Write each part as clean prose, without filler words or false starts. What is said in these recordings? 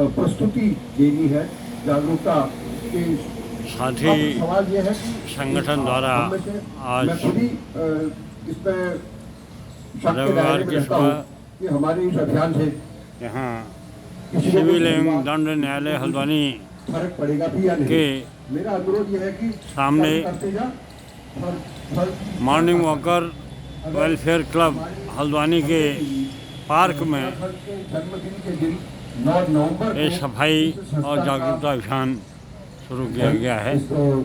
प्रस्तुति देनी है जागरूकता के। साथी सवाल ये है कि संगठन द्वारा आज मैं खुद ही इसमें शक के दायरे में रहता हूं कि हमारे इस अभियान से यहाँ सिविल एवं दंड न्यायालय हल्द्वानी फर्क पड़ेगा भी या नहीं। के मेरा अनुरोध यह है कि सामने morning walker welfare club Haldwani के पार्क में जन्मदिन के दिन 9 नवंबर ये सफाई और जागरूकता अभियान शुरू किया गया है।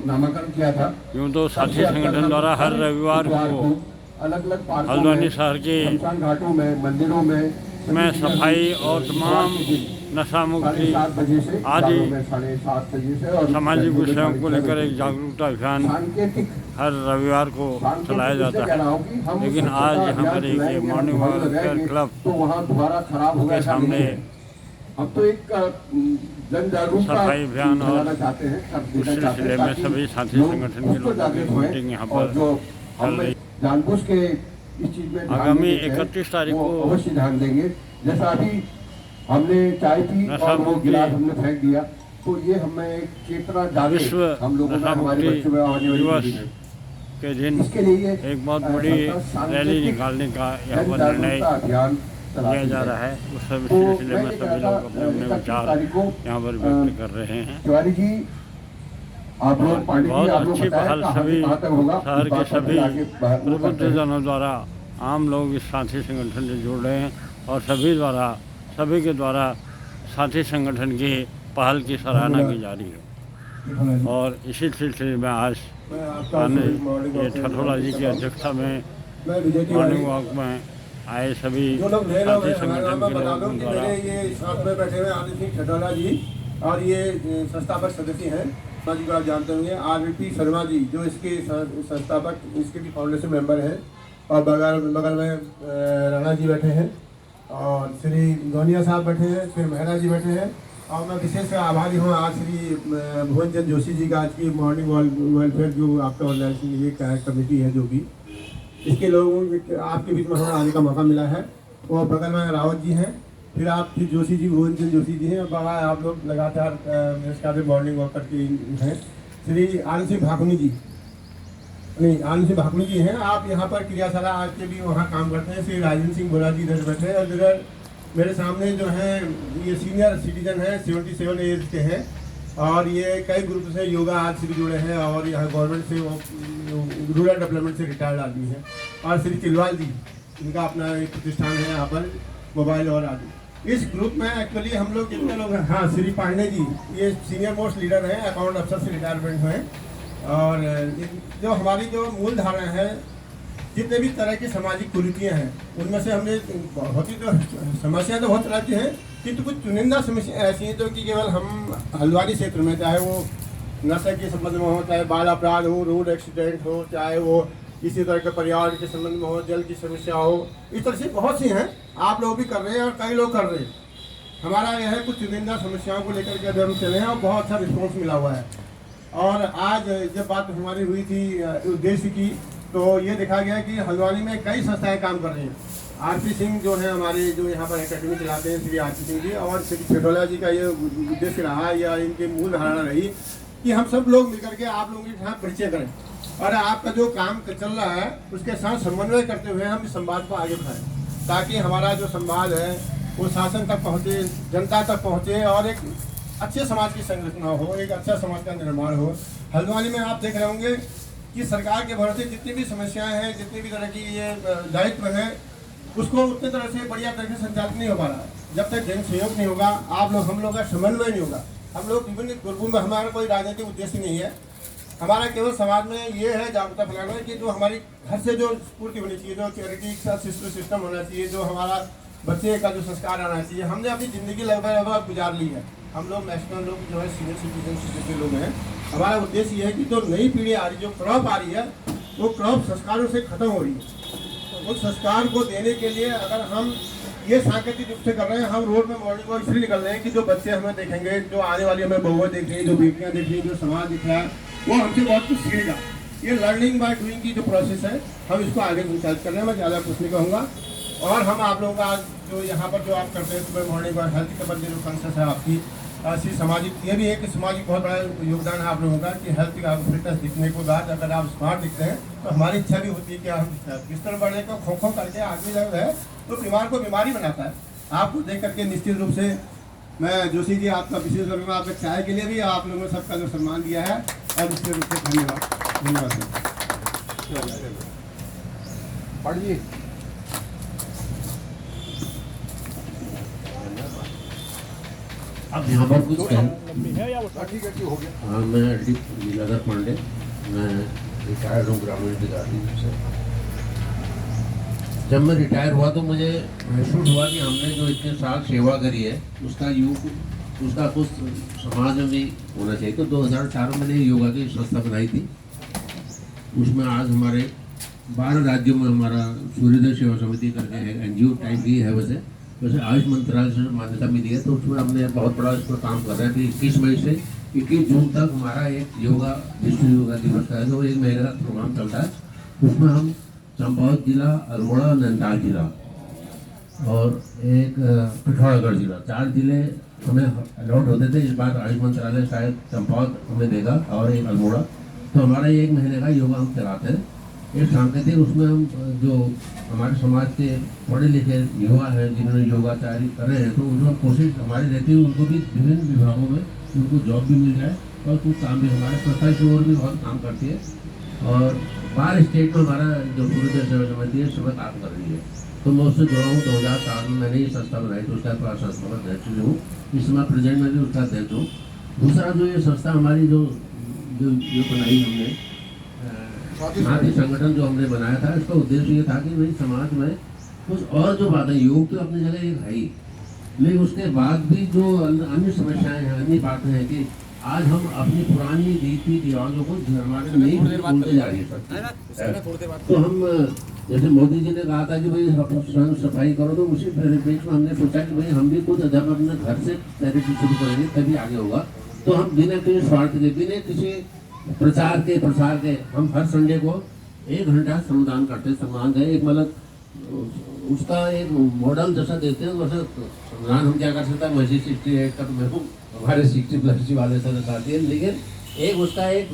नामांकन किया था। यूँ तो साथी संगठन द्वारा हर रविवार को अलग अलग हल्द्वानी शहर के घाटों में मंदिरों में सफाई और तमाम नशा मुक्ति आदि सामाजिक विषयों को लेकर एक जागरूकता अभियान हर रविवार को चलाया जाता है। लेकिन आज यहाँ पर एक मॉर्निंग वॉकर क्लब के सामने अब तो एक जन जागरूकता सफाई अभियान और उस सिलसिले में सभी साथी संगठन के लोगों की मीटिंग यहाँ पर चल रही। जानबूझ के इस चीज में आगामी 31 तारीख को अवश्य ध्यान देंगे। जैसा अभी हमने चाय पी और वो गिलास हमने फेंक दिया, तो ये हमें चेतना जागे हम लोगों में, हमारे बच्चों में आने वाली पीढ़ी में। के दिन इसके लिए एक बहुत बड़ी रैली निकालने का यहाँ पर निर्णय लिया जा रहा है। उस सिलसिले में सभी लोग अपने अपने विचार यहाँ पर व्यक्त कर रहे हैं। तिवारी जी, आप लोग बहुत अच्छी पहल सभी शहर के सभी प्रबुद्धजनों द्वारा आम लोग इस साथी संगठन से जुड़ रहे हैं और सभी के द्वारा साथी संगठन की पहल की सराहना की जा रही है। और इसी सिलसिले में आज ये ठठोला जी की अध्यक्षता में मॉर्निंग वॉक में आए सभी साथी संगठन के लोगों द्वारा ये साथ में बैठे हुए आनंद सिंह ठठोला जी और ये संस्थापक सदस्य हैं जी को आप जानते होंगे। RVP शर्मा जी जो इसके संस्थापक, इसके भी फाउंडेशन मेंबर हैं। और बगल में राणा जी बैठे हैं और श्री गोनिया साहब बैठे हैं, फिर मेहरा जी बैठे हैं। और मैं विशेष आभारी हूँ आज श्री भुवन चंद जोशी जी का, आज की मॉर्निंग वेलफेयर जो आपका ऑर्गेनाइजेशन ये कमेटी है, जो भी इसके लोगों आपके बीच में हमें आने का मौका मिला है। और बगल में रावत जी हैं, फिर जोशी जी, भुवन चंद जोशी जी हैं, और बाबा आप लोग लगातार मेरे साथ मॉर्निंग वॉक करके हैं। श्री आनंद सिंह भाकुनी जी, नहीं आनंद सिंह भाकुनी जी हैं, आप यहाँ पर क्रियाशाला आज के भी वहाँ काम करते हैं। श्री राजेंद्र सिंह बोरा जी इधर बैठे हैं और इधर मेरे सामने जो है ये सीनियर सिटीजन है, 77 एज के हैं और ये कई ग्रुप से योगा आज से भी जुड़े हैं और यहाँ गवर्नमेंट से रूरल डेवलपमेंट से रिटायर्ड आदमी हैं। और श्री चिलवाल जी, इनका अपना एक प्रतिष्ठान है यहाँ पर मोबाइल और आदि। इस ग्रुप में एक्चुअली हम लोग कितने लोग हैं, हाँ श्री पांडे जी ये सीनियर मोस्ट लीडर हैं, अकाउंट अफसर से रिटायरमेंट हुए। और जो हमारी जो मूल धारणा है, जितने भी तरह की सामाजिक कुरीतियाँ हैं उनमें से हमने बहुत ही, तो समस्या तो बहुत तरह की हैं, किंतु कुछ चुनिंदा समस्या ऐसी हैं जो कि केवल हम हल्द्वानी क्षेत्र में, चाहे वो नशे के संबंध में हो, चाहे बाल अपराध हो, रोड एक्सीडेंट हो, चाहे वो इसी तरह के पर्यावरण के संबंध में हो, जल की समस्या हो, इस तरह से बहुत सी हैं। आप लोग भी कर रहे हैं और कई लोग कर रहे हैं। हमारा यह है कुछ चुनिंदा समस्याओं को लेकर के हम चले हैं और बहुत अच्छा रिस्पॉन्स मिला हुआ है। और आज जब बात हमारी हुई थी उद्देश्य की, तो ये देखा गया कि हल्द्वानी में कई संस्थाएं काम कर रही हैं। RP सिंह जो है हमारे, जो यहाँ पर एकेडमी चलाते हैं, श्री RP सिंह जी, और श्री ठठोला जी का ये उद्देश्य रहा या इनकी मूल धारणा रही कि हम सब लोग मिलकर के आप लोगों के साथ परिचय करें और आपका जो काम चल रहा है उसके साथ समन्वय करते हुए हम इस संवाद को आगे बढ़ाएं, ताकि हमारा जो संवाद है वो शासन तक पहुँचे, जनता तक पहुँचे और एक अच्छे समाज की संरचना हो, एक अच्छा समाज का निर्माण हो। हल्द्वानी में आप देख रहे होंगे कि सरकार के भरोसे जितनी भी समस्याएं हैं, जितनी भी तरह की ये दायित्व है, उसको उतनी तरह से बढ़िया तरह से संचालित नहीं हो पा रहा है। जब तक जन सहयोग नहीं होगा, आप लोग हम लोग का समन्वय नहीं होगा। हम लोग विभिन्न ग्रुपों में, हमारा कोई राजनीतिक उद्देश्य नहीं है, हमारा केवल समाज में ये है जागरूकता फैलाना है कि जो हमारी घर से जो स्फूर्ति होनी चाहिए, जो चैरिटी का सिस्टम होना चाहिए, जो हमारा बच्चे का जो संस्कार आना चाहिए। हमने अपनी ज़िंदगी लगभग गुजार ली है। हम लोग मैक्सिमम लोग जो है सीनियर सिटीजन के लोग हैं। हमारा उद्देश्य ये है कि जो नई पीढ़ी आ रही, जो क्रॉप आ रही है, वो क्रॉप संस्कारों से ख़त्म हो रही है। उस संस्कार को देने के लिए अगर हम ये सांकेतिक रूप से कर रहे हैं, हम रोड में मॉर्निंग वॉक इसलिए निकल रहे हैं कि जो बच्चे हमें देखेंगे, जो आने वाली हमें बहुएं देख रही हैं, जो बेटियाँ देख रही हैं, जो समाज दिख रहा है, वो हमसे बहुत कुछ सीखेगा। ये लर्निंग बाय डूइंग की जो प्रोसेस है, हम इसको आगे संचालित कर रहे हैं। मैं ज़्यादा कुछ नहीं कहूँगा और हम आप लोगों का आज जो यहाँ पर जो आप करते हैं सुबह मॉर्निंग वॉक, हेल्थ के बदले जो कॉन्शियस है आपकी, ऐसी सामाजिक, ये भी एक सामाजिक बहुत बड़ा योगदान है आप लोगों का कि हेल्थ का फिटनेस दिखने के बाद अगर आप स्मार्ट दिखते हैं तो हमारी इच्छा भी होती है कि हम बिस्तर बढ़ने को खो खो करके आदमी जो है तो बीमार को बीमारी बनाता है। आपको देख करके निश्चित रूप से मैं जोशी जी आपका विशेष रूप में आपके चाय के लिए भी आप लोगों ने सबका जो सम्मान दिया है और निश्चित रूप से धन्यवाद पढ़िए। अब यहाँ पर कुछ ठीक है हो गया। हाँ, मैं लीलाधर पांडे, मैं रिटायर्ड हूँ ग्रामीण अधिकारी से। जब मैं रिटायर हुआ तो मुझे महसूस हुआ कि हमने जो इतने साल सेवा करी है उसका कुछ समाज में भी होना चाहिए। तो 2004 में मैंने योगा की संस्था बनाई थी। उसमें आज हमारे 12 राज्यों में हमारा सूर्योदय सेवा समिति करके है, NGO टाइप की है। वैसे आयुष मंत्रालय से मान्यता मिली है, तो उसमें हमने बहुत बड़ा इस पर काम कर रहे हैं कि 21 मई से 21 जून तक हमारा एक विश्व योगा दिवस का है, जो 1 महीने का प्रोग्राम चलता है। उसमें हम चंपावत जिला, अल्मोड़ा, नैनीताल जिला और एक पिथौरागढ़ जिला, 4 जिले हमें अलॉट होते थे। इस बार आयुष मंत्रालय शायद चंपावत हमें देगा और एक अल्मोड़ा। तो हमारा 1 महीने का योगा हम चलाते हैं। एक सांकेतिक उसमें हम जो हमारे समाज के पढ़े लिखे युवा हैं जिन्होंने योगाचारी कर रहे हैं, तो उनमें कोशिश हमारी रहती है उनको भी विभिन्न विभागों में उनको जॉब भी मिल जाए और कुछ काम भी हमारे संस्था की ओर भी बहुत काम करती है। और 12 स्टेट में हमारा जो सूर्योदय सेवा समिति है सुबह काम कर रही है। तो मैं उससे जुड़ा हूँ। 2004 में मैंने ये संस्था बनाई, तो उसका संस्थापक अध्यक्ष भी हूँ। इस समय प्रेजेंट में भी उसका अध्यक्ष हूँ। दूसरा जो ये संस्था हमारी जो बनाई हमने साथी संगठन जो हमने बनाया था, इसका उद्देश्य ये था कि भाई समाज में कुछ और जो बातें, योग तो अपनी जगह एक है ही, लेकिन उसके बाद भी जो अन्य समस्याएं हैं, अन्य बातें हैं कि आज हम अपनी पुरानी रीति रिवाजों को हमारे नहीं भूलते जा रही है। तो हम जैसे मोदी जी ने कहा था कि भाई स्वयं सफाई करो, तो उसी परिप्रेक्ष्य में हमने सोचा कि भाई हम भी खुद जब अपने घर से थेरेपी शुरू करेंगे तभी आगे होगा। तो हम बिना किसी स्वार्थ के, बिना किसी प्रचार के हम हर संडे को 1 घंटा श्रमदान करते हैं। श्रमदान का एक मतलब उसका एक मॉडल जैसा देते हैं, वैसे श्रमदान हम क्या कर सकते हैं। मस्जिद 68 का तो मेरे को हमारे 60+ वाले से बताती है, लेकिन एक उसका एक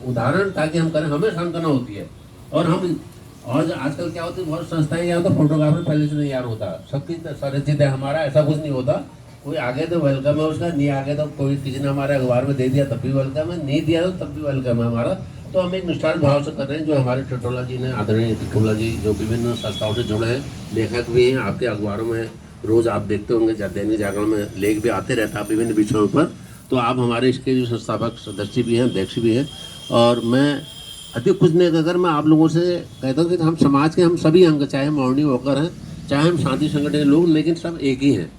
उदाहरण ताकि हम करें, हमें सांत्वना होती है। और हम और आजकल क्या होती है, बहुत संस्थाएं या तो फोटोग्राफर पहले से तैयार होता है, सबकी संरचित है। हमारा ऐसा कुछ नहीं होता, कोई आगे तो वेलकम है उसका, नहीं आगे तो कोई किसी ने हमारे अखबार में दे दिया तब भी वेलकम है, नहीं दिया तो तब भी वेलकम है हमारा। तो हम एक निष्ठार भाव से कर रहे हैं। जो हमारे टटोला जी ने, आदरणीय टटोला जी, जो विभिन्न संस्थाओं से जुड़े हैं, लेखक भी हैं। आपके अखबारों में रोज आप देखते होंगे, दैनिक जागरण में लेख भी आते रहता है विभिन्न विषयों पर। तो आप हमारे इसके जो संस्थापक सदस्य भी हैं, अध्यक्ष भी हैं। और मैं अधिक कुछ नहीं कहकर मैं आप लोगों से कहता हूँ कि हम समाज के हम सभी अंग, चाहे मॉर्निंग वॉकर हैं, चाहे हम शांति संगठन के लोग, लेकिन सब एक ही हैं,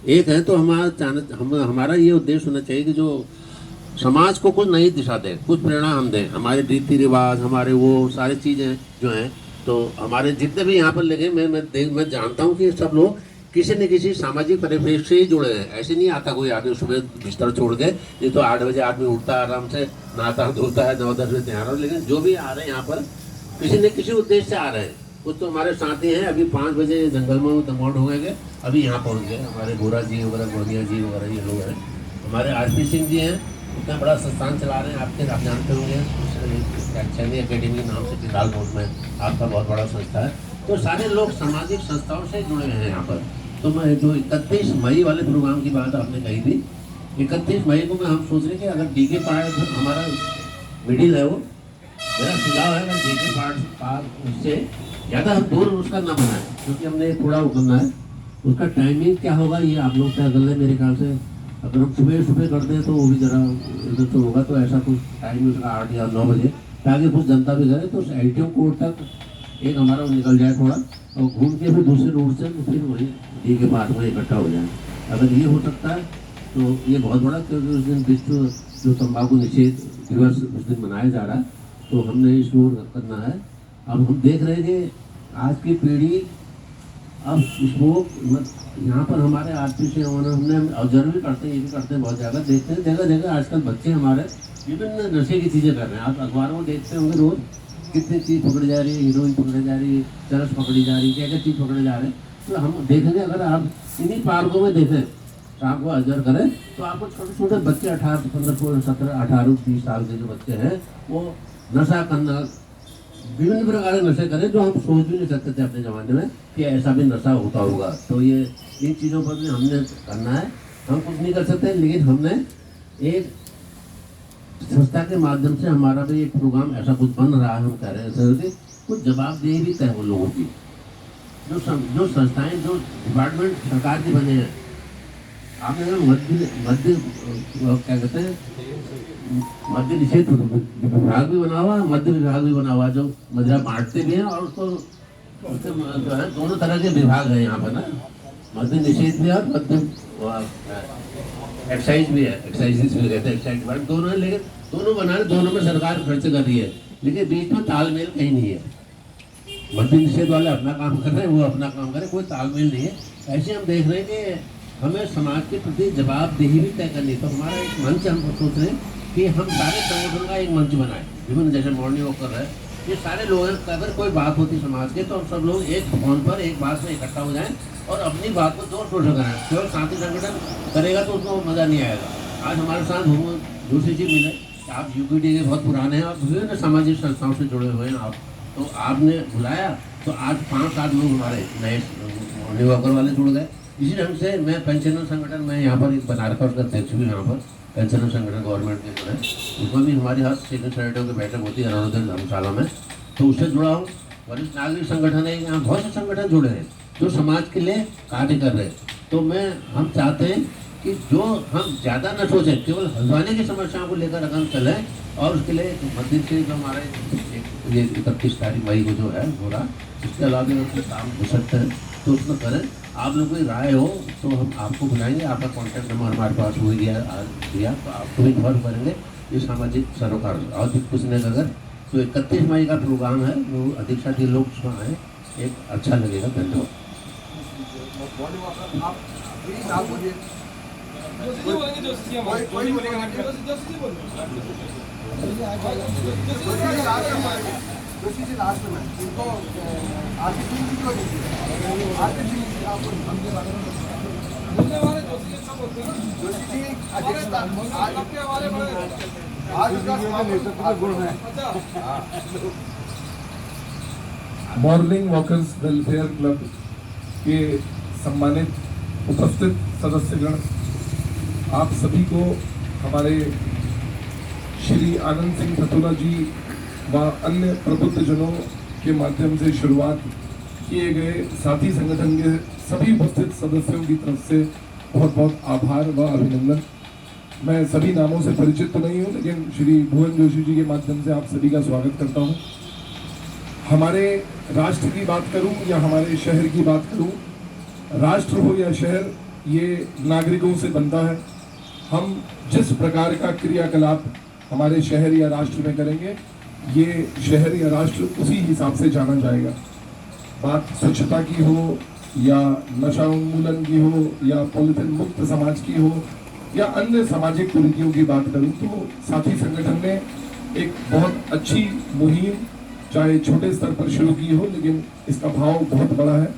एक है। तो हमारा ये उद्देश्य होना चाहिए कि जो समाज को कुछ नई दिशा दें, कुछ प्रेरणा हम दें। हमारे रीति रिवाज, हमारे वो सारी चीज़ें जो हैं, तो हमारे जितने भी यहाँ पर लगे, मैं जानता हूँ कि सब लोग किसी न किसी सामाजिक परिवेश से ही जुड़े हैं। ऐसे नहीं आता कोई आदमी सुबह बिस्तर छोड़ के, ये तो 8 बजे आदमी उठता है, आराम से नहाता धोता है, 9-10 बजे तैयार हो। लेकिन जो भी आ रहे हैं यहाँ पर किसी न किसी उद्देश्य से आ रहे हैं। कुछ तो हमारे साथी हैं, अभी 5 बजे जंगल में दमौट हो गए, अभी यहाँ पहुँच गए। हमारे गोरा जी वगैरह, गोनिया जी वगैरह ये लोग हैं। हमारे RP सिंह जी हैं, इतना बड़ा संस्थान चला रहे हैं, आप जानते होंगे, सैनी अकेडमी नाम से फिलहाल बोर्ड में आपका बहुत बड़ा संस्था है। तो सारे लोग सामाजिक संस्थाओं से जुड़े हैं यहाँ पर। तो मैं जो 31 मई वाले प्रोग्राम की बात आपने कही थी, 31 मई को हम सोच रहे कि अगर DK पार्क हमारा मिडिल है, वो मेरा सुझाव है, अगर DK पार्क उससे ज़्यादा हम दूर उसका ना बनाए, क्योंकि हमने थोड़ा करना है। उसका टाइमिंग क्या होगा ये आप लोग तय कर लें। मेरे ख्याल से अगर हम सुबह करते हैं तो वो भी ज़रा इधर तो होगा, तो ऐसा कुछ टाइम उसका 8 या 9 बजे, ताकि कुछ जनता भी करे। तो ATM कोर्ट तक एक हमारा निकल जाए थोड़ा, और घूम के फिर दूसरे रूट से फिर वही DK पार्क में इकट्ठा हो जाए। अगर ये हो सकता है तो ये बहुत बड़ा, क्योंकि उस दिन विश्व जो तंबाकू निषेध दिवस उस दिन मनाया जा रहा है, तो हमने इसको करना है। अब हम देख रहे हैं कि आज की पीढ़ी अब स्मोक, यहाँ पर हमारे RP से हमने ऑब्जर्व भी करते हैं, ये भी करते हैं, बहुत ज़्यादा देखते हैं। जगह जगह आजकल बच्चे हमारे विभिन्न नशे की चीज़ें कर रहे हैं। आप अखबारों में देखते होंगे रोज़ कितनी चीज़ पकड़ी जा रही है, हीरोइन पकड़ी जा रही है, चरस पकड़ी जा रही है, क्या क्या चीज़ पकड़े जा रहे हैं। तो हम देखेंगे, अगर आप इन्हीं पार्कों में देखें, शाम को अजर करें, तो आपको छोटे छोटे बच्चे 18, 15, 16, 17, 18, 20 साल के जो बच्चे हैं वो नशा करना, विभिन्न प्रकार के नशे करें जो हम सोच भी नहीं सकते थे अपने ज़माने में कि ऐसा भी नशा होता होगा। तो ये इन चीज़ों पर भी हमने करना है। हम कुछ नहीं कर सकते, लेकिन हमने एक संस्था के माध्यम से हमारा भी एक प्रोग्राम ऐसा कुछ बन रहा है। हम कह रहे हैं सर कि कुछ जवाबदेही भी तय हो लोगों की, जो संस्थाएं, जो डिपार्टमेंट सरकार के बने हैं। आपने मध्य क्या कहते हैं, मध्य निषेध विभाग भी बना हुआ, मध्य विभाग भी बना हुआ, जो मदिरा बांटते भी हैं और उसको जो है दोनों तरह के विभाग हैं यहाँ पर ना, मध्य निषेध भी है और मध्य एक्साइज भी है, एक्साइज भी कहते हैं, एक्साइज डिपार्टमेंट दोनों है, लेकिन दोनों बना रहे, दोनों में सरकार खर्च कर रही है, लेकिन बीच में तालमेल कहीं नहीं है। मध्य निषेध वाले अपना काम कर रहे हैं, वो अपना काम कर रहे हैं, कोई तालमेल नहीं है। ऐसे हम देख रहे हैं कि हमें समाज के प्रति जवाबदेही भी तय करनी है। तो हमारा एक मंच हम सोच रहे हैं कि हम सारे संगठन का एक मंच बनाए, विभिन्न जैसे मॉर्निंग वॉक कर रहे हैं, ये सारे लोग अगर कोई बात होती समाज के, तो हम सब लोग एक फोन पर एक बात में इकट्ठा हो जाएं और अपनी बात को जोर शोर से करें। केवल साथी संगठन करेगा तो उसको मज़ा नहीं आएगा। आज हमारे साथ दूसरी चीज़ मिले, आप यूपीडी के बहुत पुराने हैं और विभिन्न सामाजिक संस्थाओं से जुड़े हुए हैं आप, तो आपने बुलाया तो आज 5-7 लोग हमारे नए मॉर्निंग वॉकर वाले जुड़ गए। इसी ढंग से मैं पेंशनर संगठन में यहाँ पर एक बना रखा, उसका अध्यक्ष भी यहाँ पर पेंशनर संगठन गवर्नमेंट के जो है, उसमें भी हमारी हर सेकंड सैटरडे की बैठक होती है अरुणोदय धर्मशाला में, तो उससे जुड़ा हूँ। वरिष्ठ नागरिक संगठन है, यहाँ बहुत से संगठन जुड़े हैं जो समाज के लिए कार्य कर रहे हैं। तो हम चाहते हैं कि जो हम ज़्यादा न सोचें, केवल हल्द्वानी की समस्याओं को लेकर अगर चलें, और उसके लिए मस्जिद से जो हमारे ये 31 तारीख मई को जो है हो रहा, इसके अलावा भी हम काम हो सकते हैं तो उसमें करें। आप लोगों की राय हो तो हम आपको बुलाएंगे, आपका कॉन्टैक्ट नंबर हमारे पास हो दिया, तो आपको भी घर करेंगे ये सामाजिक सरोकार। और कुछ नहीं अगर तो 31 मई का प्रोग्राम है, वो अधिकता के लोग उसमें आए, एक अच्छा लगेगा। धन्यवाद। मॉर्निंग वॉकर्स वेलफेयर क्लब के सम्मानित उपस्थित सदस्यगण, आप सभी को हमारे श्री आनंद सिंह थतुला जी व अन्य प्रबुद्ध जनों के माध्यम से शुरुआत किए गए साथी संगठन के सभी उपस्थित सदस्यों की तरफ से बहुत बहुत आभार व अभिनंदन। मैं सभी नामों से परिचित तो नहीं हूँ, लेकिन श्री भुवन जोशी जी के माध्यम से आप सभी का स्वागत करता हूँ। हमारे राष्ट्र की बात करूँ या हमारे शहर की बात करूँ, राष्ट्र हो या शहर, ये नागरिकों से बनता है। हम जिस प्रकार का क्रियाकलाप हमारे शहर या राष्ट्र में करेंगे, ये शहर या राष्ट्र उसी हिसाब से जाना जाएगा। बात स्वच्छता की हो या नशा उन्मूलन की हो या पॉलिथीन मुक्त समाज की हो या अन्य सामाजिक कुरीतियों की बात करूं, तो साथी संगठन ने एक बहुत अच्छी मुहिम चाहे छोटे स्तर पर शुरू की हो, लेकिन इसका भाव बहुत बड़ा है।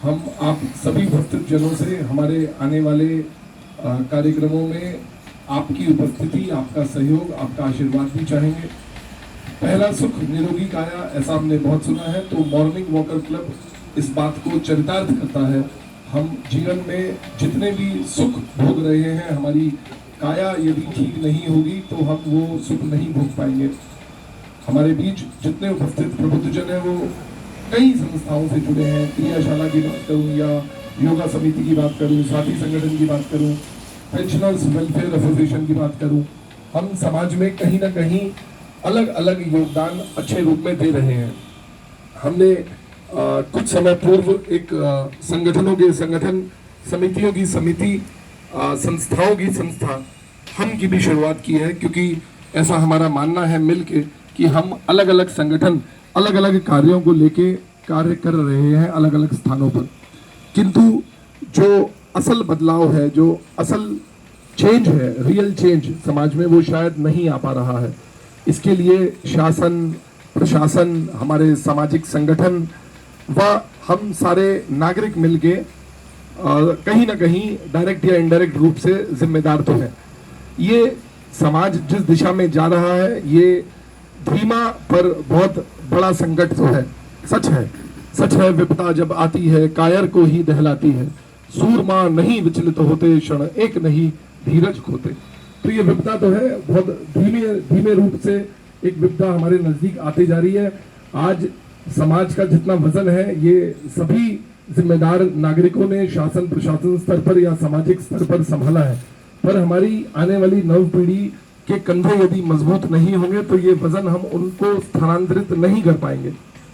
हम आप सभी उपस्थित जनों से हमारे आने वाले कार्यक्रमों में आपकी उपस्थिति, आपका सहयोग, आपका आशीर्वाद भी चाहेंगे। पहला सुख निरोगी काया, ऐसा हमने बहुत सुना है, तो मॉर्निंग वॉकर क्लब इस बात को चरितार्थ करता है। हम जीवन में जितने भी सुख भोग रहे हैं, हमारी काया यदि ठीक नहीं होगी तो हम वो सुख नहीं भोग पाएंगे। हमारे बीच जितने उपस्थित प्रबुद्धजन हैं वो कई संस्थाओं से जुड़े हैं। क्रियाशाला की बात करूं या योगा समिति की बात करूं, साथी संगठन की बात करूं, पेंशनर्स वेलफेयर एसोसिएशन की बात करूं, हम समाज में कहीं ना कहीं अलग अलग योगदान अच्छे रूप में दे रहे हैं। हमने कुछ समय पूर्व एक संगठनों के संगठन, समितियों की समिति, संस्थाओं की संस्था, हम की भी शुरुआत की है, क्योंकि ऐसा हमारा मानना है मिलके कि हम अलग अलग संगठन अलग अलग कार्यों को लेके कार्य कर रहे हैं अलग अलग स्थानों पर, किंतु जो असल बदलाव है, जो असल चेंज है, रियल चेंज समाज में, वो शायद नहीं आ पा रहा है। इसके लिए शासन, प्रशासन, हमारे सामाजिक संगठन व हम सारे नागरिक मिलके कहीं ना कहीं डायरेक्ट या इनडायरेक्ट रूप से जिम्मेदार तो हैं। ये समाज जिस दिशा में जा रहा है, ये धीमा पर बहुत बड़ा संकट तो है। सच है विपदा जब आती है कायर को ही दहलाती है, सूरमा नहीं विचलित होते क्षण एक नहीं धीरज खोते। तो ये विपदा तो है, बहुत धीमे रूप से एक विपदा हमारे नजदीक आती जा रही है। आज समाज का जितना वजन है ये सभी जिम्मेदार नागरिकों ने शासन प्रशासन स्तर पर या सामाजिक स्तर पर संभाला है, पर हमारी आने वाली नव पीढ़ी के कंधे यदि मजबूत नहीं होंगे तो ये वजन हम उनको स्थानांतरित नहीं कर पाएंगे।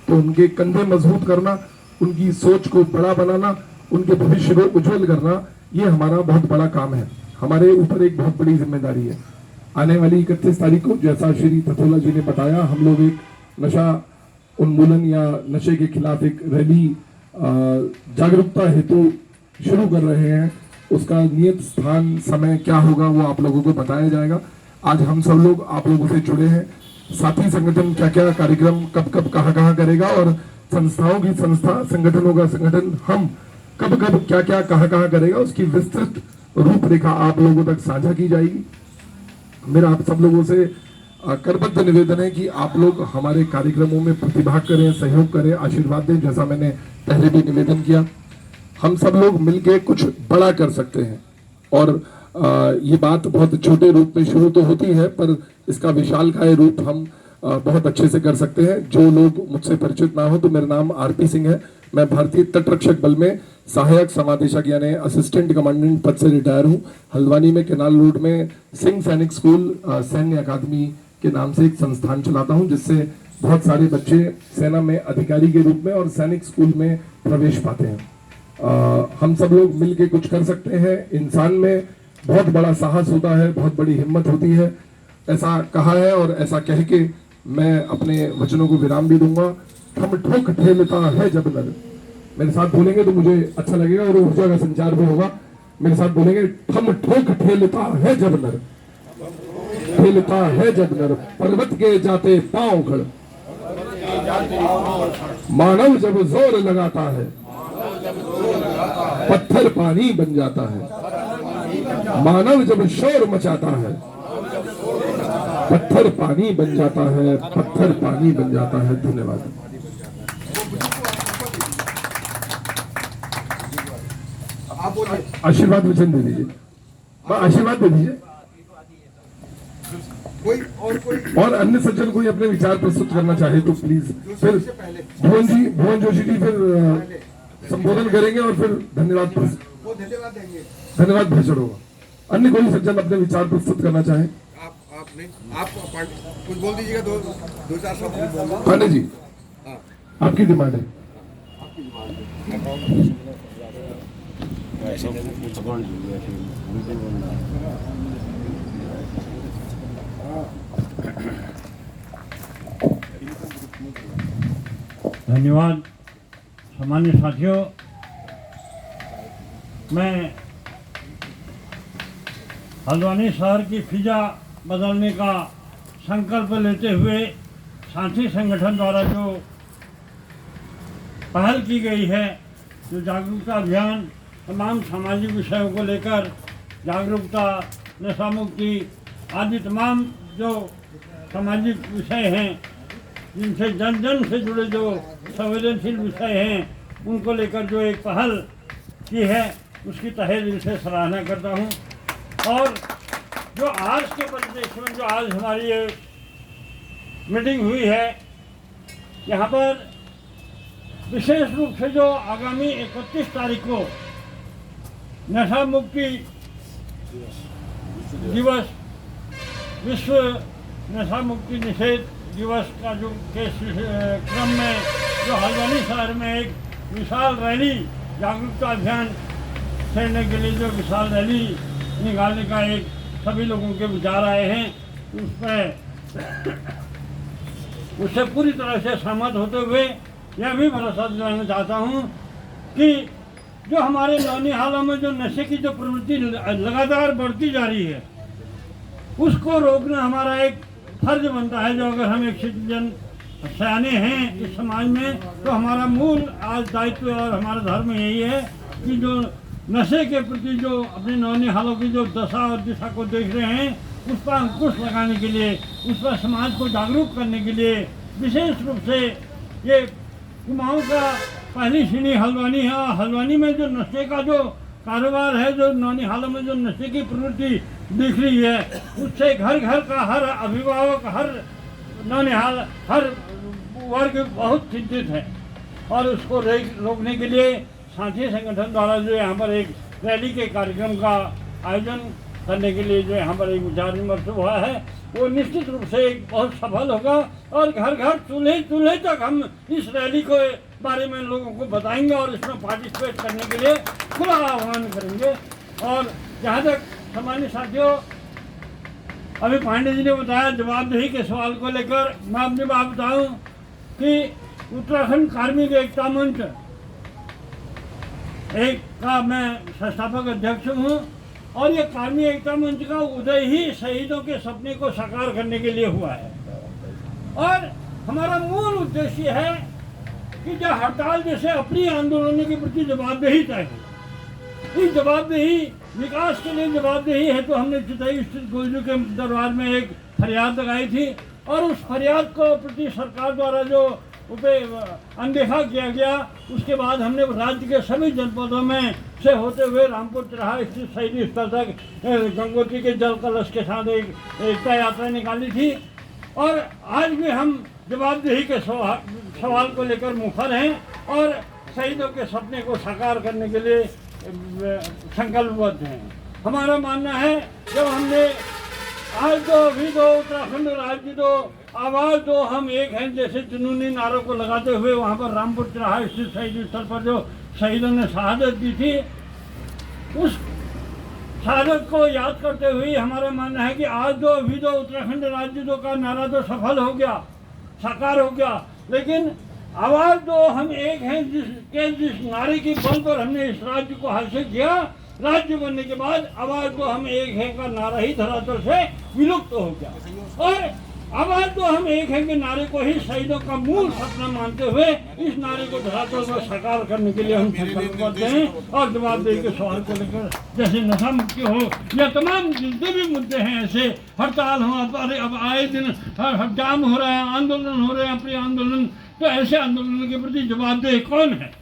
तो उनके कंधे मजबूत करना, उनकी सोच को बड़ा बनाना, उनके भविष्य को उज्जवल करना, ये हमारा बहुत बड़ा काम है। हमारे ऊपर एक बहुत बड़ी जिम्मेदारी है। आने वाली 31 तारीख को, जैसा श्री थथोला जी ने बताया, हम लोग एक नशा उन्मूलन या नशे के खिलाफ एक रैली जागरूकता हेतु शुरू कर रहे हैं। उसका नियत स्थान समय क्या होगा वो आप लोगों को बताया जाएगा। आज हम सब लोग आप लोगों से जुड़े हैं। साथी संगठन क्या क्या कार्यक्रम कब कहाँ करेगा, और संस्थाओं की संस्था, संगठनों का संगठन हम कब क्या कहाँ करेगा, उसकी विस्तृत रूपरेखा आप लोगों तक साझा की जाएगी। मेरा आप सब लोगों से करबद्ध निवेदन है कि आप लोग हमारे कार्यक्रमों में प्रतिभाग करें, सहयोग करें, आशीर्वाद दें। जैसा मैंने पहले भी निवेदन किया, हम सब लोग मिलकर कुछ बड़ा कर सकते हैं। और ये बात बहुत छोटे रूप में शुरू तो होती है, पर इसका विशालकाय रूप हम बहुत अच्छे से कर सकते हैं। जो लोग मुझसे परिचित ना हो तो मेरा नाम आरपी सिंह है। मैं भारतीय तटरक्षक बल में सहायक समादेशक यानी असिस्टेंट कमांडेंट पद से रिटायर हूँ। हल्द्वानी में केनाल रोड में सिंह सैनिक स्कूल सैन्य अकादमी के नाम से एक संस्थान चलाता हूँ, जिससे बहुत सारे बच्चे सेना में अधिकारी के रूप में और सैनिक स्कूल में प्रवेश पाते हैं। हम सब लोग मिलके कुछ कर सकते हैं। इंसान में बहुत बड़ा साहस होता है, बहुत बड़ी हिम्मत होती है, ऐसा कहा है। और ऐसा कह के मैं अपने वचनों को विराम भी दूंगा। थम ठोक ठेलता है जब नर, मेरे साथ बोलेंगे तो मुझे अच्छा लगेगा और ऊर्जा का संचार भी होगा। मेरे साथ बोलेंगे, थम ठोक ठेलता है जब नर, ठेलता है जब नर, पर्वत के जाते पांव खड़, मानव जब जोर लगाता है पत्थर पानी बन जाता है, मानव जब शोर मचाता है पत्थर पानी बन जाता है, पत्थर पानी बन जाता है। धन्यवाद। आशीर्वाद वचन दे दीजिए, आशीर्वाद दे दीजिए। और अन्य सज्जन कोई अपने विचार प्रस्तुत करना चाहे तो प्लीज। फिर भुवन जोशी जी फिर संबोधन करेंगे और फिर धन्यवाद भाषण होगा। अन्य कोई सज्जन अपने विचार प्रस्तुत करना चाहे? आप कुछ बोल दीजिएगा, दो चार शब्द। पांडे जी, आपकी डिमांड है। धन्यवाद। सामान्य साथियों, मैं हल्द्वानी शहर की फिजा बदलने का संकल्प लेते हुए साथी संगठन द्वारा जो पहल की गई है, जो जागरूकता अभियान तमाम सामाजिक विषयों को लेकर जागरूकता, नशा मुक्ति आदि तमाम जो सामाजिक विषय हैं, जिनसे जन जन से जुड़े जो संवेदनशील विषय हैं, उनको लेकर जो एक पहल की है, उसकी तहे दिल से सराहना करता हूँ। और जो आज के परिप्रेक्ष्य में जो आज हमारी ये मीटिंग हुई है, यहाँ पर विशेष रूप से जो आगामी 31 तारीख को नशा मुक्ति दिवस, विश्व नशा मुक्ति निषेध दिवस का जो के क्रम में जो हल्द्वानी शहर में एक विशाल रैली, जागरूकता अभियान छेड़ने के लिए जो विशाल रैली निकालने का एक सभी लोगों के विचार आए हैं, उससे पूरी तरह से सहमत होते हुए यह भी भरोसा दिलाना चाहता हूँ कि जो हमारे नौनिहालों में जो नशे की जो प्रवृत्ति लगातार बढ़ती जा रही है, उसको रोकना हमारा एक फर्ज बनता है। जो अगर हम एक सिटीजन सयाने हैं इस समाज में, तो हमारा मूल आज दायित्व और हमारा धर्म यही है कि जो नशे के प्रति जो अपने नौनिहालों की जो दशा और दिशा को देख रहे हैं, उस पर अंकुश लगाने के लिए, उस पर समाज को जागरूक करने के लिए विशेष रूप से ये युवाओं का पहली श्रेणी हल्द्वानी है। और हल्द्वानी में जो नशे का जो कारोबार है, जो नौनिहालों में जो नशे की प्रवृत्ति दिख रही है, उससे घर घर का हर अभिभावक, हर नौनिहाल, हर वर्ग बहुत चिंतित है। और उसको रोकने के लिए साथी संगठन द्वारा जो यहाँ पर एक रैली के कार्यक्रम का आयोजन करने के लिए जो यहाँ पर एक विचार विमर्श हुआ है, वो निश्चित रूप से एक बहुत सफल होगा। और घर घर चूल्हे चूल्हे तक हम इस रैली को बारे में लोगों को बताएंगे और इसमें पार्टिसिपेट करने के लिए खुला आह्वान करेंगे। और जहाँ तक सामान्य साथियों, अभी पांडे जी ने बताया जवाबदेही के सवाल को लेकर, मैं अपनी बात बताऊं कि उत्तराखंड कार्मिक एकता मंच एक का मैं संस्थापक अध्यक्ष हूँ। और ये कार्मिक एकता मंच का उदय ही शहीदों के सपने को साकार करने के लिए हुआ है। और हमारा मूल उद्देश्य है कि जो हड़ताल जैसे अपनी आंदोलनों के प्रति जवाबदेही तय है, इस जवाबदेही विकास के लिए जवाबदेही है। तो हमने चितई स्थित गुरुजी के दरबार में एक फरियाद लगाई थी और उस फरियाद को प्रति सरकार द्वारा जो अनदेखा किया गया, उसके बाद हमने राज्य के सभी जनपदों में से होते हुए रामपुर चौराहा स्थित शहीदी स्थल तक गंगोत्री के जल कलश के साथ एक एकता यात्रा निकाली थी। और आज भी हम जवाबदेही के सवाल को लेकर मुखर हैं और शहीदों के सपने को साकार करने के लिए संकल्पबद्ध हैं। हमारा मानना है, जब हमने आज दो अभी दो उत्तराखंड राज्य दो आवाज दो हम एक हैं जैसे जुनूनी नारों को लगाते हुए वहाँ पर रामपुर चौराहा स्थित शहीद स्थल पर जो शहीदों ने शहादत दी थी, उस शहादत को याद करते हुए हमारा मानना है कि आज दो अभी दो उत्तराखंड राज्य दो का नारा तो सफल हो गया, साकार हो गया, लेकिन आवाज दो हम एक हैं जिस नारे की बल पर हमने इस राज्य को हासिल किया, राज्य बनने के बाद आवाज दो हम एक हैं का नारा ही धरातल से विलुप्त हो गया। और आवाज दो हम एक हैं के नारे को ही शहीदों का मूल सपना मानते हुए इस नारे को धरातल पर साकार करने के लिए हम संकल्पबद्ध हैं। और जवाबदेही के सवाल को लेकर जैसे नशा मुक्ति हो या तमाम जितने भी मुद्दे हैं, ऐसे हड़ताल हो, अब आए दिन जाम हो रहा है, आंदोलन हो रहे हैं, अपने आंदोलन, तो ऐसे आंदोलन के प्रति जवाबदेह कौन है?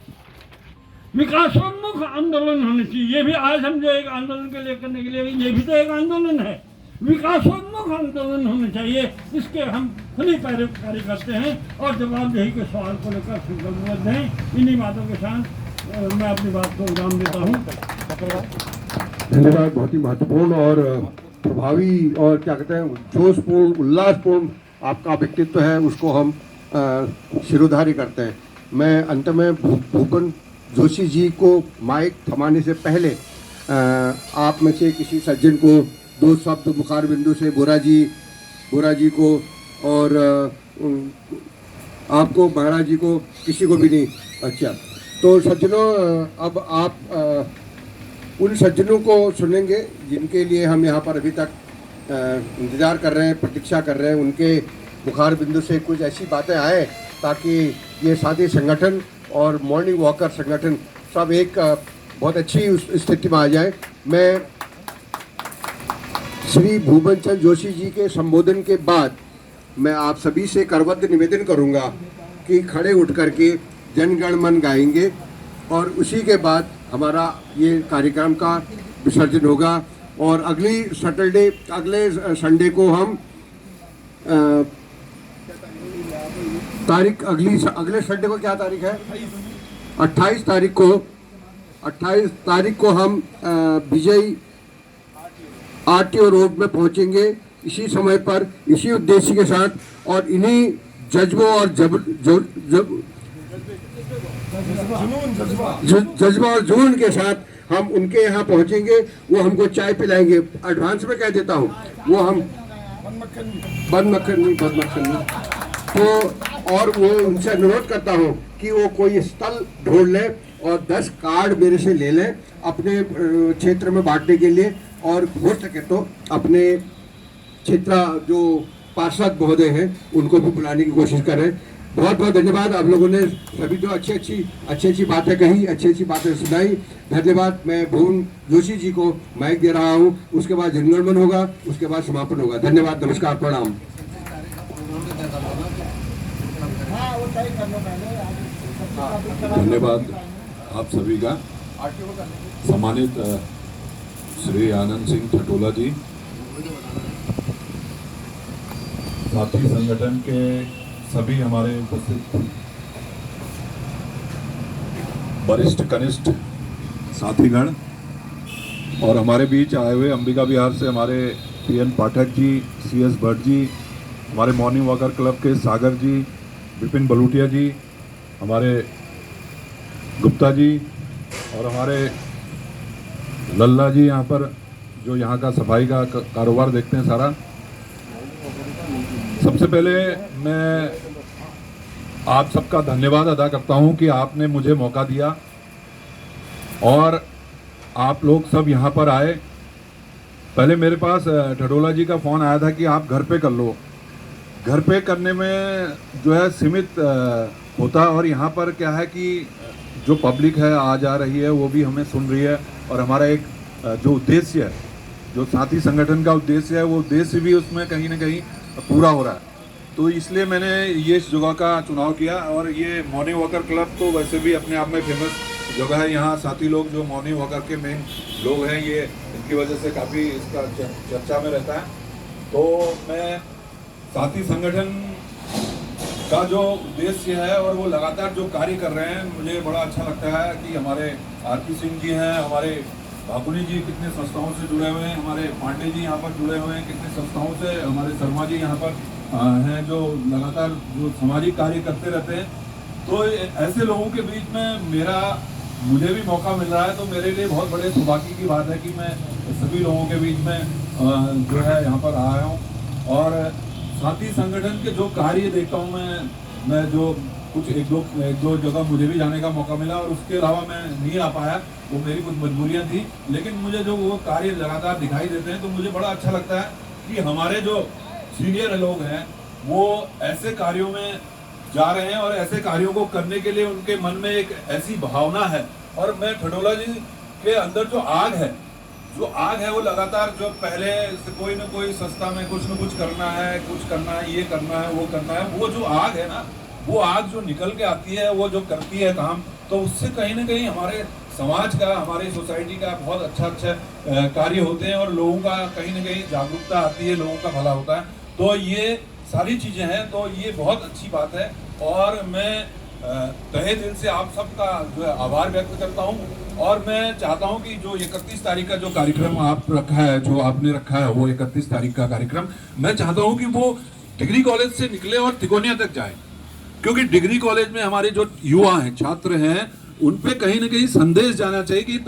विकासोन्मुख आंदोलन होने चाहिए। ये भी आज हम जो एक आंदोलन के लिए करने के लिए, ये भी तो एक आंदोलन है, विकासोन्मुख आंदोलन होने चाहिए। इसके हम खुली पैरवी करते हैं और जवाबदेही के सवाल को लेकर संकल्पबद्ध हैं। इन्हीं बातों के साथ मैं अपनी बात को विराम देता हूँ। धन्यवाद। बहुत ही महत्वपूर्ण और प्रभावी और क्या कहते हैं जोशपूर्ण, उल्लासपूर्ण आपका व्यक्तित्व है, उसको हम शिरोधार्य करते हैं। मैं अंत में भूपेन जोशी जी को माइक थमाने से पहले आप में से किसी सज्जन को दो शब्द मुखार बिंदु से बोरा जी को और आपको महाराज जी को, किसी को भी नहीं। अच्छा, तो सज्जनों, अब आप उन सज्जनों को सुनेंगे जिनके लिए हम यहाँ पर अभी तक इंतज़ार कर रहे हैं, प्रतीक्षा कर रहे हैं। उनके मुखार बिंदु से कुछ ऐसी बातें आए ताकि ये साथी संगठन और मॉर्निंग वॉकर संगठन सब एक बहुत अच्छी स्थिति में आ जाए। मैं श्री भूपेन चंद्र जोशी जी के संबोधन के बाद मैं आप सभी से करबद्ध निवेदन करूंगा कि खड़े उठ करके जन गण मन गाएंगे और उसी के बाद हमारा ये कार्यक्रम का विसर्जन होगा। और अगले संडे को हम तारीख अगले संडे को क्या तारीख है? 28 तारीख को हम विजय आरटीओ रोड में पहुंचेंगे इसी समय पर, इसी उद्देश्य के साथ और इन्हीं जज्बों और जज्बा और जुनून के साथ हम उनके यहाँ पहुंचेंगे। वो हमको चाय पिलाएंगे, एडवांस में कह देता हूँ, वो हम बंद मक्खन नहीं। तो और वो उनसे अनुरोध करता हूँ कि वो कोई स्थल ढूंढ लें और 10 कार्ड मेरे से ले लें अपने क्षेत्र में बांटने के लिए, और हो सके तो अपने क्षेत्र जो पार्षद महोदय हैं उनको भी बुलाने की कोशिश करें। बहुत बहुत धन्यवाद। आप लोगों ने सभी तो अच्छी अच्छी बातें कही, अच्छी बातें सुनाई। धन्यवाद। मैं भुवन जोशी जी को माइक दे रहा हूँ, उसके बाद जनगणमन होगा, उसके बाद समापन होगा। धन्यवाद, नमस्कार, प्रणाम। धन्यवाद आप सभी का। सम्मानित श्री आनंद सिंह ठटोला जी, साथी संगठन के सभी हमारे उपस्थित वरिष्ठ कनिष्ठ साथीगण और हमारे बीच आए हुए अंबिका बिहार से हमारे पीएन पाठक जी, सीएस भट्ट जी, हमारे मॉर्निंग वॉकर क्लब के सागर जी, विपिन बलूटिया जी, हमारे गुप्ता जी और हमारे लल्ला जी यहाँ पर जो यहाँ का सफाई का कारोबार देखते हैं सारा। सबसे पहले मैं आप सबका धन्यवाद अदा करता हूँ कि आपने मुझे मौका दिया और आप लोग सब यहाँ पर आए। पहले मेरे पास ठटोला जी का फ़ोन आया था कि आप घर पे कर लो। घर पे करने में जो है सीमित होता, और यहाँ पर क्या है कि जो पब्लिक है आ जा रही है वो भी हमें सुन रही है, और हमारा एक जो उद्देश्य है, जो साथी संगठन का उद्देश्य है, वो उद्देश्य भी उसमें कहीं ना कहीं पूरा हो रहा है। तो इसलिए मैंने ये इस जगह का चुनाव किया। और ये मॉर्निंग वॉकर क्लब तो वैसे भी अपने आप में फेमस जगह है। यहाँ साथी लोग जो मॉर्निंग वॉकर के मेन लोग हैं, ये इनकी वजह से काफ़ी इसका चर्चा में रहता है। तो मैं साथी संगठन का जो उद्देश्य है और वो लगातार जो कार्य कर रहे हैं, मुझे बड़ा अच्छा लगता है कि हमारे आरपी सिंह जी हैं, हमारे बाकुनी जी कितने संस्थाओं से जुड़े हुए हैं, हमारे पांडे जी यहाँ पर जुड़े हुए हैं कितने संस्थाओं से, हमारे शर्मा जी यहाँ पर हैं जो लगातार जो सामाजिक कार्य करते रहते हैं। तो ऐसे लोगों के बीच में मुझे भी मौका मिल रहा है, तो मेरे लिए बहुत बड़े सौभाग्य की बात है कि मैं सभी लोगों के बीच में जो है यहाँ पर आया हूँ। और साथी संगठन के जो कार्य देखता हूँ मैं जो कुछ एक दो जगह मुझे भी जाने का मौका मिला, और उसके अलावा मैं नहीं आ पाया, वो मेरी कुछ मजबूरियाँ थी। लेकिन मुझे जो वो कार्य लगातार दिखाई देते हैं तो मुझे बड़ा अच्छा लगता है कि हमारे जो सीनियर लोग हैं वो ऐसे कार्यों में जा रहे हैं, और ऐसे कार्यों को करने के लिए उनके मन में एक ऐसी भावना है। और मैं ठटोला जी के अंदर जो आग है वो लगातार, जो पहले से कोई ना कोई संस्था में कुछ न कुछ करना है, ये करना है, वो करना है, वो जो आग है ना, वो आग जो निकल के आती है, वो जो करती है काम, तो उससे कहीं ना कहीं हमारे समाज का, हमारी सोसाइटी का बहुत अच्छा कार्य होते हैं, और लोगों का कहीं ना कहीं जागरूकता आती है, लोगों का भला होता है। तो ये सारी चीज़ें हैं, तो ये बहुत अच्छी बात है। और मैं तहे दिल से आप सबका जो है आभार व्यक्त करता हूँ। और मैं चाहता हूँ कि जो 31 तारीख का जो कार्यक्रम जो आपने रखा है, वो 31 तारीख का कार्यक्रम मैं चाहता हूँ कि वो डिग्री कॉलेज से निकले और तिकोनिया तक जाए, क्योंकि डिग्री कॉलेज में हमारे जो युवा हैं, छात्र हैं, उन पे कहीं ना कहीं संदेश जाना चाहिए कि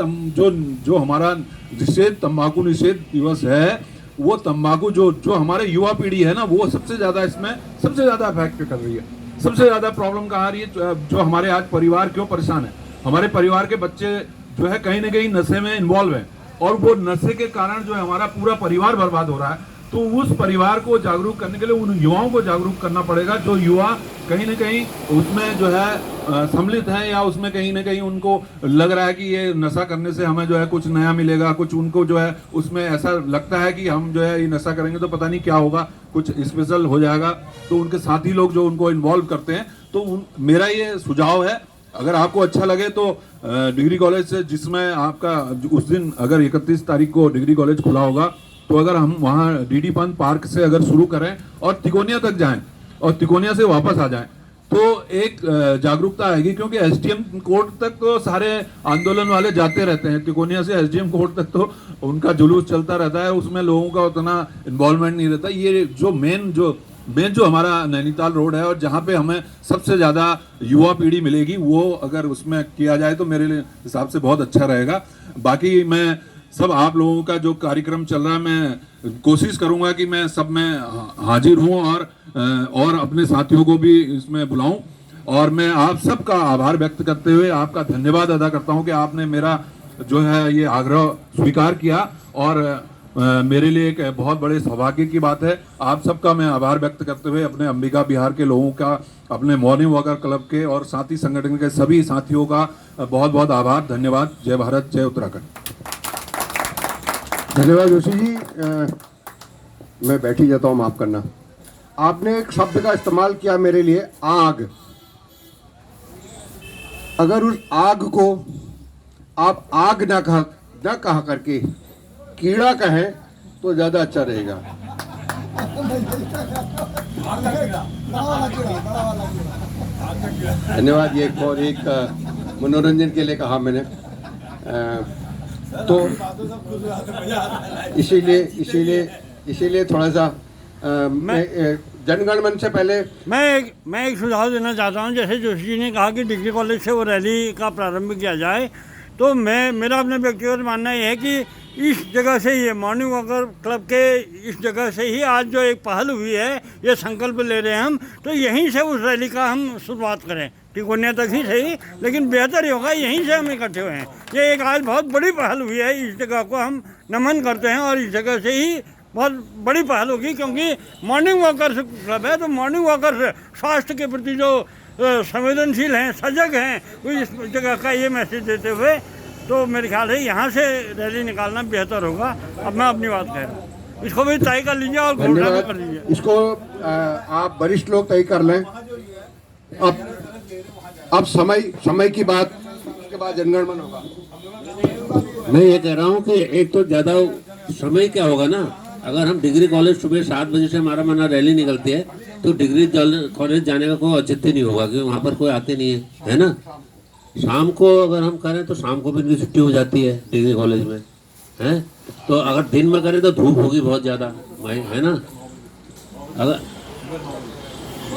जो हमारा निषेध, तंबाकू निषेध दिवस है, वो तंबाकू जो हमारे युवा पीढ़ी है ना, वो सबसे ज़्यादा इसमें सबसे ज़्यादा इफेक्ट कर रही है। सबसे ज़्यादा प्रॉब्लम कहाँ आ रही है, जो हमारे आज परिवार क्यों परेशान है, हमारे परिवार के बच्चे जो है कहीं ना कहीं नशे में इन्वॉल्व है, और वो नशे के कारण जो है हमारा पूरा परिवार बर्बाद हो रहा है। तो उस परिवार को जागरूक करने के लिए उन युवाओं को जागरूक करना पड़ेगा, जो युवा कहीं ना कहीं उसमें जो है सम्मिलित है, या उसमें कहीं ना कहीं उनको लग रहा है कि ये नशा करने से हमें जो है कुछ नया मिलेगा, कुछ उनको जो है उसमें ऐसा लगता है कि हम जो है ये नशा करेंगे तो पता नहीं क्या होगा, कुछ स्पेशल हो जाएगा। तो उनके साथी लोग जो उनको इन्वॉल्व करते हैं, तो मेरा ये सुझाव है, अगर आपको अच्छा लगे तो डिग्री कॉलेज से, जिसमें आपका उस दिन अगर 31 तारीख को डिग्री कॉलेज खुला होगा, तो अगर हम वहाँ डीडी पंत पार्क से अगर शुरू करें और तिकोनिया तक जाएं और तिकोनिया से वापस आ जाएं, तो एक जागरूकता आएगी। क्योंकि एसडीएम कोर्ट तक तो सारे आंदोलन वाले जाते रहते हैं, तिकोनिया से एसडीएम कोर्ट तक तो उनका जुलूस चलता रहता है, उसमें लोगों का उतना इन्वॉल्वमेंट नहीं रहता। ये जो मेन जो हमारा नैनीताल रोड है, और जहाँ पे हमें सबसे ज़्यादा युवा पीढ़ी मिलेगी, वो अगर उसमें किया जाए तो मेरे हिसाब से बहुत अच्छा रहेगा। बाकी मैं सब आप लोगों का जो कार्यक्रम चल रहा है, मैं कोशिश करूंगा कि मैं सब में हाजिर हूं, और अपने साथियों को भी इसमें बुलाऊं। और मैं आप सबका आभार व्यक्त करते हुए आपका धन्यवाद अदा करता हूं कि आपने मेरा जो है ये आग्रह स्वीकार किया, और मेरे लिए एक बहुत बड़े सौभाग्य की बात है। आप सबका मैं आभार व्यक्त करते हुए अपने अंबिका बिहार के लोगों का, अपने मॉर्निंग वॉकर क्लब के और साथी संगठन के सभी साथियों का बहुत बहुत आभार, धन्यवाद। जय भारत, जय उत्तराखंड। धन्यवाद जोशी जी। मैं बैठ ही जाता हूँ, माफ करना। आपने एक शब्द का इस्तेमाल किया मेरे लिए, आग। अगर उस आग को आप आग ना कहा करके कीड़ा कहें तो ज्यादा अच्छा रहेगा। धन्यवाद। ये और एक मनोरंजन के लिए कहा मैंने, तो इसीलिए थोड़ा सा जनगण मन से पहले मैं एक सुझाव देना चाहता हूं। जैसे जोशी जी ने कहा कि डिग्री कॉलेज से वो रैली का प्रारंभ किया जाए, तो मेरा अपना व्यक्तिगत मानना यह है कि इस जगह से ये मॉर्निंग वॉकर क्लब के इस जगह से ही आज जो एक पहल हुई है, ये संकल्प ले रहे हैं हम, तो यहीं से उस रैली का हम शुरुआत करें। टिकोनिया तक ही सही, लेकिन बेहतर होगा यहीं से हम इकट्ठे हुए हैं। ये एक आज बहुत बड़ी पहल हुई है, इस जगह को हम नमन करते हैं और इस जगह से ही बहुत बड़ी पहल होगी, क्योंकि मॉर्निंग वॉकर क्लब है। तो मॉर्निंग वॉकर स्वास्थ्य के प्रति जो संवेदनशील हैं, सजग हैं, वो इस जगह का ये मैसेज देते हुए, तो मेरे ख्याल है यहाँ से रैली निकालना बेहतर होगा। अब मैं अपनी बात कह रहा हूँ, इसको भी तय कर लीजिए और घोषणा भी कर लीजिए। इसको आप वरिष्ठ लोग तय कर लें। अब समय की बात, उसके बाद जनगणमन होगा। मैं ये कह रहा हूँ कि एक तो ज़्यादा समय क्या होगा ना, अगर हम डिग्री कॉलेज सुबह 7 बजे से हमारा माना रैली निकलती है, तो डिग्री कॉलेज जाने का कोई औचित्य नहीं होगा, क्योंकि वहाँ पर कोई आते नहीं है ना। शाम को अगर हम करें तो शाम को भी इनकी छुट्टी हो जाती है डिग्री कॉलेज में, है। तो अगर दिन में करें तो धूप होगी बहुत ज़्यादा, है ना। अगर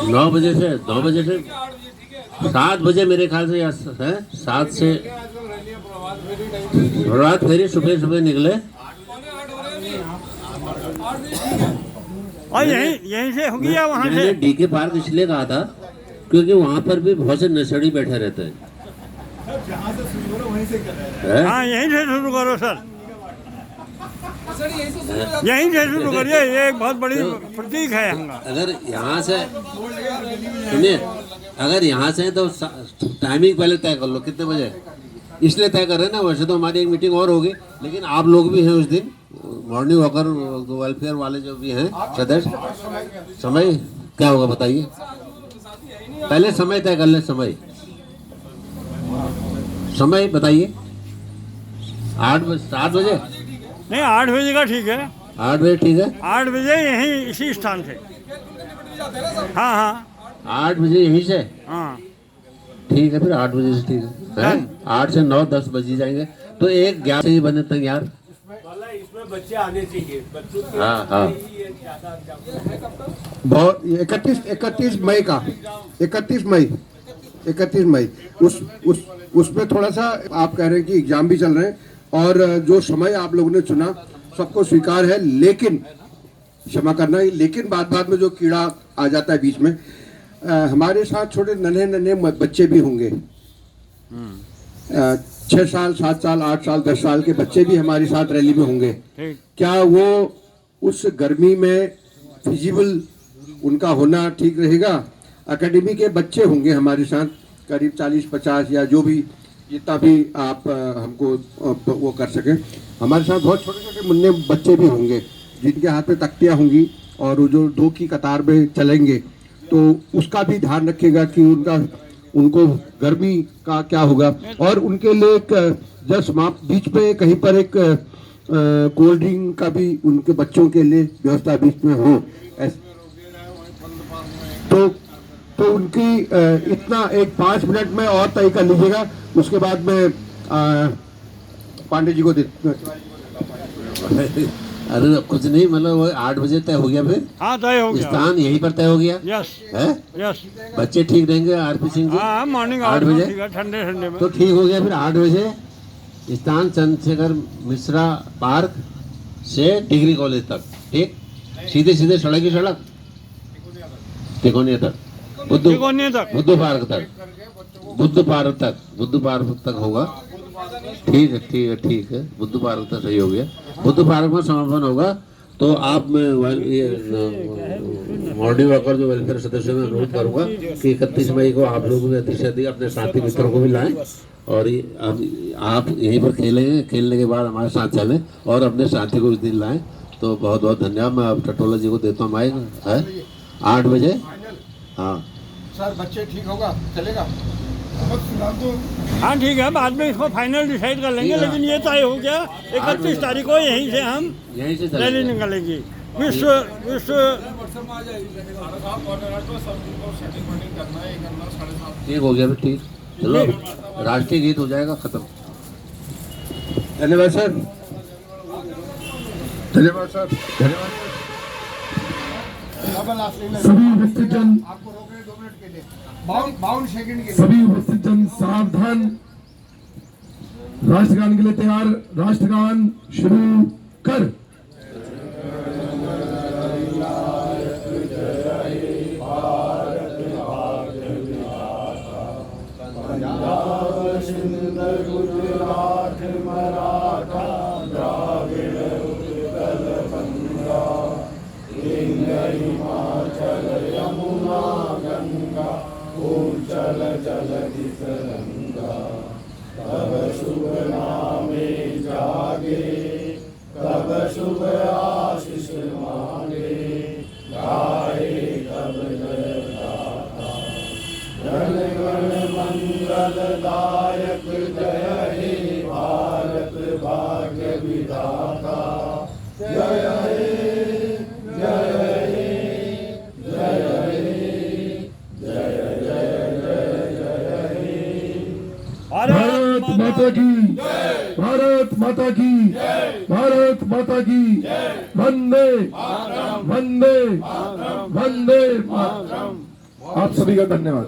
9 बजे से 7 बजे मेरे ख्याल से है, 7 से रात फेरी सुबह निकले और यहीं से होगी या वहाँ से? डीके पार्क इसलिए कहा था क्योंकि वहाँ पर भी बहुत से नशेड़ी बैठे रहते हैं। हाँ, यहीं से शुरू करो सर, यहीं से शुरू करिए। ये एक बहुत बड़ी प्रतीक है। अगर यहाँ से सुनिए, अगर यहाँ से तो टाइमिंग पहले तय कर लो, कितने बजे, इसलिए तय कर रहे हैं ना। वैसे तो हमारी एक मीटिंग और होगी, लेकिन आप लोग भी हैं उस दिन, मॉर्निंग वॉकर वेलफेयर वाले जो भी हैं सदस्य। समय क्या होगा बताइए, पहले समय तय कर ले। समय बताइए। 8 बजे 7 बजे नहीं, 8 बजे का ठीक है। 8 बजे ठीक है। 8 बजे यहीं इसी स्थान से। हाँ 8 बजे यहीं से। हाँ ठीक है, फिर 8 बजे से ठीक है। 8 से 9 10 बजे जाएंगे, तो एक 11 से ही बने तैयार। इसमें बच्चे आने चाहिए, बच्चों के हाँ। बहुत 31 मई का 31 मई उसमें थोड़ा सा आप कह रहे हैं कि एग्जाम भी चल रहे हैं, और जो समय आप लोगों ने चुना सबको स्वीकार है, लेकिन क्षमा करना, लेकिन बात में जो कीड़ा आ जाता है बीच में, हमारे साथ छोटे नन्हे बच्चे भी होंगे। 6 साल 7 साल 8 साल 10 साल के बच्चे भी हमारे साथ रैली में होंगे। क्या वो उस गर्मी में फिजिबल उनका होना ठीक रहेगा? एकेडमी के बच्चे होंगे हमारे साथ, करीब 40-50 या जो भी जितना भी आप हमको वो कर सके। हमारे साथ बहुत छोटे छोटे मुन्ने बच्चे भी होंगे जिनके हाथ में तख्तियाँ होंगी, और वो जो 2 की कतार में चलेंगे, तो उसका भी ध्यान रखिएगा कि उनको गर्मी का क्या होगा। और उनके लिए एक जब समाप्त बीच में कहीं पर एक कोल्ड ड्रिंक का भी उनके बच्चों के लिए व्यवस्था बीच में हो। तो उनकी इतना एक 5 मिनट में और तय कर लीजिएगा। उसके बाद में पांडे जी को अरे कुछ नहीं, मतलब वो 8 बजे तय हो गया, फिर हाँ तय हो गया, स्थान यहीं पर तय हो गया। यस है, यस। बच्चे ठीक रहेंगे आरपी सिंह जी? हाँ, मॉर्निंग 8 बजे ठंडे में तो ठीक हो गया। फिर 8 बजे स्थान चंद्रशेखर मिश्रा पार्क से डिग्री कॉलेज तक, ठीक, सीधे सड़क की सड़क तिकोनिया तक, बुद्ध पार्क तक होगा। ठीक है। बुद्ध पार्क तो सही हो गया। बुद्ध पार्क में समापन होगा तो आप मैं ये मॉर्निंग वॉकर जो वेलफेयर सदस्य में अनुरोध करूंगा कि 31 मई को आप लोग भी अधिक से अधिक अपने साथी मित्रों को भी लाएं और आप यहीं पर खेलने के बाद हमारे साथ चलें और अपने साथी को उस दिन लाएं। तो बहुत बहुत धन्यवाद। मैं अब टटोला जी को देता हूँ माइक है 8 बजे। हाँ सर बच्चे ठीक होगा चलेगा। हाँ ठीक है, बाद में इसको फाइनल डिसाइड कर लेंगे, लेकिन ये तय हो गया 31 तारीख को यहीं से हम रैली निकालेंगे। विश्व ठीक हो गया फिर, ठीक। चलो राष्ट्रीय गीत हो जाएगा खत्म। धन्यवाद सर, धन्यवाद सर, धन्यवाद। सभी उपस्थित जन, आपको रोक रहे 2 मिनट के लिए, 52 सेकंड के लिए। सभी उपस्थित जन सावधान। राष्ट्रगान के लिए तैयार। राष्ट्रगान शुरू कर। भारत माता की, भारत माता की, भारत माता की। वंदे वंदे वंदे। आप सभी का धन्यवाद।